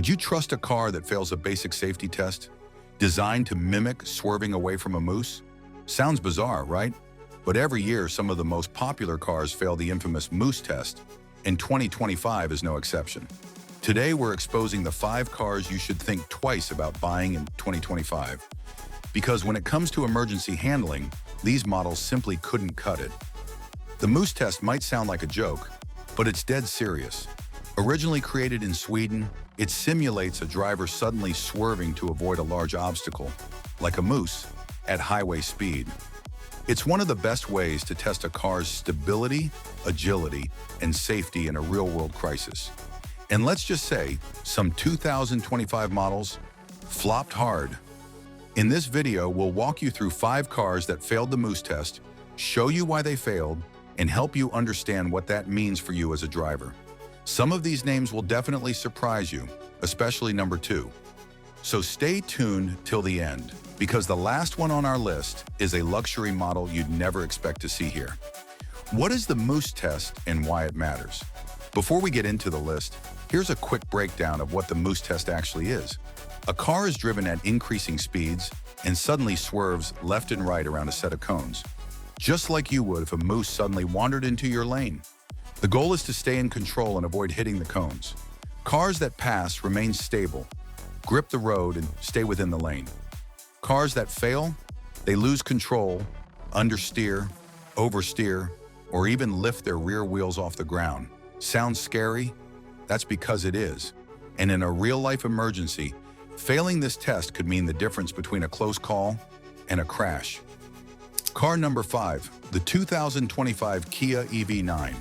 Would you trust a car that fails a basic safety test, designed to mimic swerving away from a moose? Sounds bizarre, right? But every year, some of the most popular cars fail the infamous moose test, and 2025 is no exception. Today, we're exposing the 5 cars you should think twice about buying in 2025. Because when it comes to emergency handling, these models simply couldn't cut it. The moose test might sound like a joke, but it's dead serious. Originally created in Sweden, it simulates a driver suddenly swerving to avoid a large obstacle, like a moose, at highway speed. It's one of the best ways to test a car's stability, agility, and safety in a real-world crisis. And let's just say, some 2025 models flopped hard. In this video, we'll walk you through 5 cars that failed the moose test, show you why they failed, and help you understand what that means for you as a driver. Some of these names will definitely surprise you, especially number 2. So stay tuned till the end, because the last one on our list is a luxury model you'd never expect to see here. What is the moose test and why it matters? Before we get into the list, here's a quick breakdown of what the moose test actually is. A car is driven at increasing speeds and suddenly swerves left and right around a set of cones, just like you would if a moose suddenly wandered into your lane. The goal is to stay in control and avoid hitting the cones. Cars that pass remain stable, grip the road, and stay within the lane. Cars that fail, they lose control, understeer, oversteer, or even lift their rear wheels off the ground. Sounds scary? That's because it is. And in a real-life emergency, failing this test could mean the difference between a close call and a crash. Car number 5, the 2025 Kia EV9.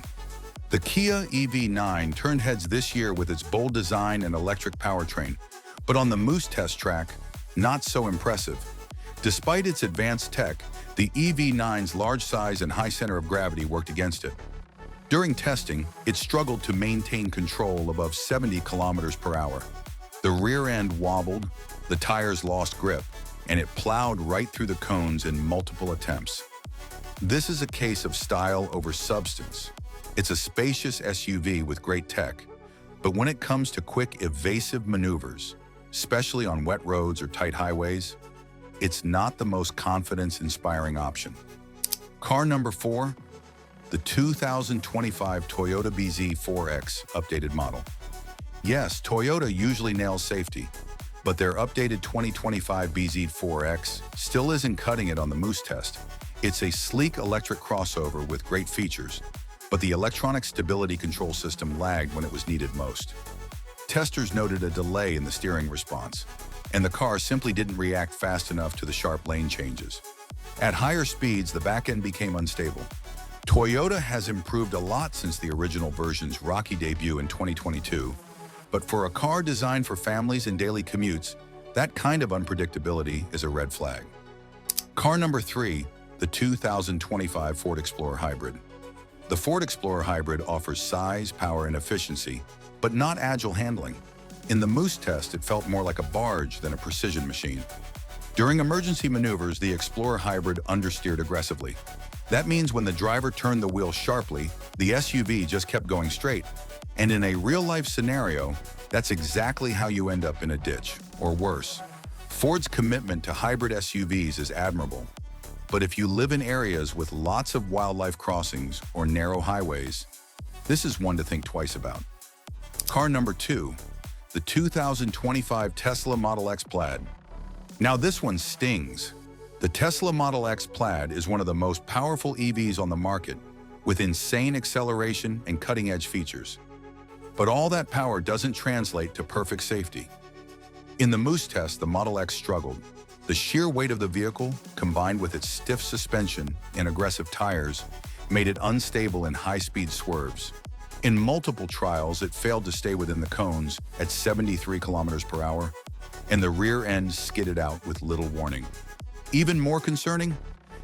The Kia EV9 turned heads this year with its bold design and electric powertrain, but on the moose test track, not so impressive. Despite its advanced tech, the EV9's large size and high center of gravity worked against it. During testing, it struggled to maintain control above 70 kilometers per hour. The rear end wobbled, the tires lost grip, and it plowed right through the cones in multiple attempts. This is a case of style over substance. It's a spacious SUV with great tech, but when it comes to quick, evasive maneuvers, especially on wet roads or tight highways, it's not the most confidence-inspiring option. Car number 4, the 2025 Toyota BZ4X updated model. Yes, Toyota usually nails safety, but their updated 2025 BZ4X still isn't cutting it on the moose test. It's a sleek electric crossover with great features, but the electronic stability control system lagged when it was needed most. Testers noted a delay in the steering response, and the car simply didn't react fast enough to the sharp lane changes. At higher speeds, the back end became unstable. Toyota has improved a lot since the original version's rocky debut in 2022, but for a car designed for families and daily commutes, that kind of unpredictability is a red flag. Car number 3, the 2025 Ford Explorer Hybrid. The Ford Explorer Hybrid offers size, power, and efficiency, but not agile handling. In the moose test, it felt more like a barge than a precision machine. During emergency maneuvers, the Explorer Hybrid understeered aggressively. That means when the driver turned the wheel sharply, the SUV just kept going straight. And in a real-life scenario, that's exactly how you end up in a ditch, or worse. Ford's commitment to hybrid SUVs is admirable. But if you live in areas with lots of wildlife crossings or narrow highways, this is one to think twice about. Car number 2, the 2025 Tesla Model X Plaid. Now this one stings. The Tesla Model X Plaid is one of the most powerful EVs on the market, with insane acceleration and cutting-edge features. But all that power doesn't translate to perfect safety. In the moose test, the Model X struggled. The sheer weight of the vehicle, combined with its stiff suspension and aggressive tires, made it unstable in high-speed swerves. In multiple trials, it failed to stay within the cones at 73 kilometers per hour, and the rear end skidded out with little warning. Even more concerning,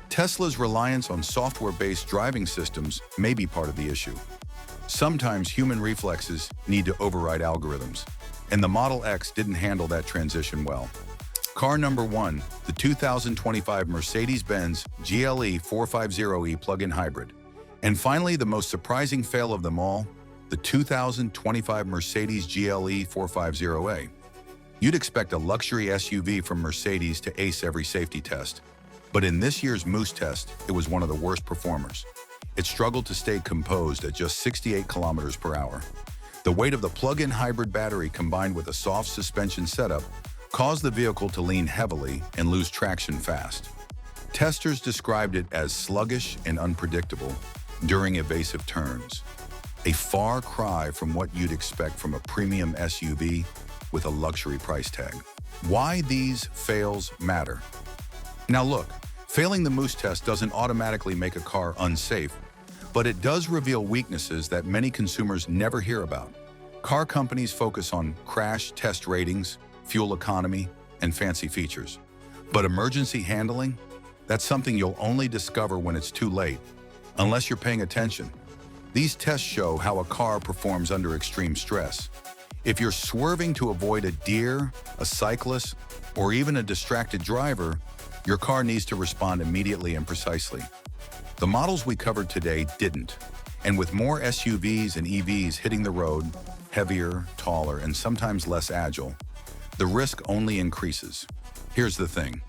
Tesla's reliance on software-based driving systems may be part of the issue. Sometimes human reflexes need to override algorithms, and the Model X didn't handle that transition well. Car number 1, the 2025 Mercedes-Benz GLE 450e plug-in hybrid. And finally, the most surprising fail of them all, the 2025 Mercedes GLE 450A. You'd expect a luxury SUV from Mercedes to ace every safety test, but in this year's Moose test, it was one of the worst performers. It struggled to stay composed at just 68 kilometers per hour. The weight of the plug-in hybrid battery combined with a soft suspension setup caused the vehicle to lean heavily and lose traction fast. Testers described it as sluggish and unpredictable during evasive turns, a far cry from what you'd expect from a premium SUV with a luxury price tag. Why these fails matter. Now look, failing the Moose test doesn't automatically make a car unsafe, but it does reveal weaknesses that many consumers never hear about. Car companies focus on crash test ratings, fuel economy, and fancy features. But emergency handling? That's something you'll only discover when it's too late, unless you're paying attention. These tests show how a car performs under extreme stress. If you're swerving to avoid a deer, a cyclist, or even a distracted driver, your car needs to respond immediately and precisely. The models we covered today didn't, and with more SUVs and EVs hitting the road, heavier, taller, and sometimes less agile, the risk only increases. Here's the thing.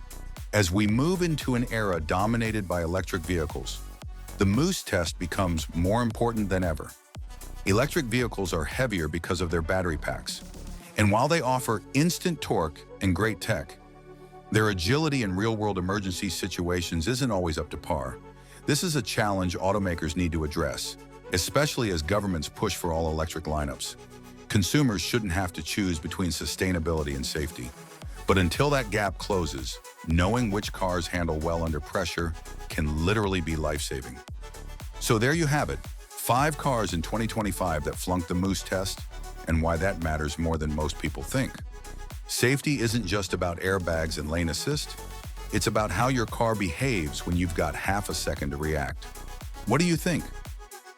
As we move into an era dominated by electric vehicles, the Moose test becomes more important than ever. Electric vehicles are heavier because of their battery packs, and while they offer instant torque and great tech, their agility in real-world emergency situations isn't always up to par. This is a challenge automakers need to address, especially as governments push for all-electric lineups. Consumers shouldn't have to choose between sustainability and safety. But until that gap closes, knowing which cars handle well under pressure can literally be life-saving. So there you have it, 5 cars in 2025 that flunked the Moose test, and why that matters more than most people think. Safety isn't just about airbags and lane assist, it's about how your car behaves when you've got half a second to react. What do you think?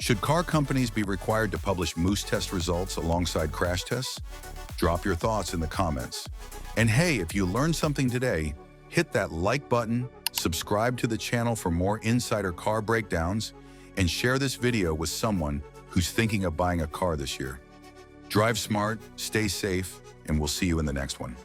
Should car companies be required to publish Moose test results alongside crash tests? Drop your thoughts in the comments. And hey, if you learned something today, hit that like button, subscribe to the channel for more insider car breakdowns, and share this video with someone who's thinking of buying a car this year. Drive smart, stay safe, and we'll see you in the next one.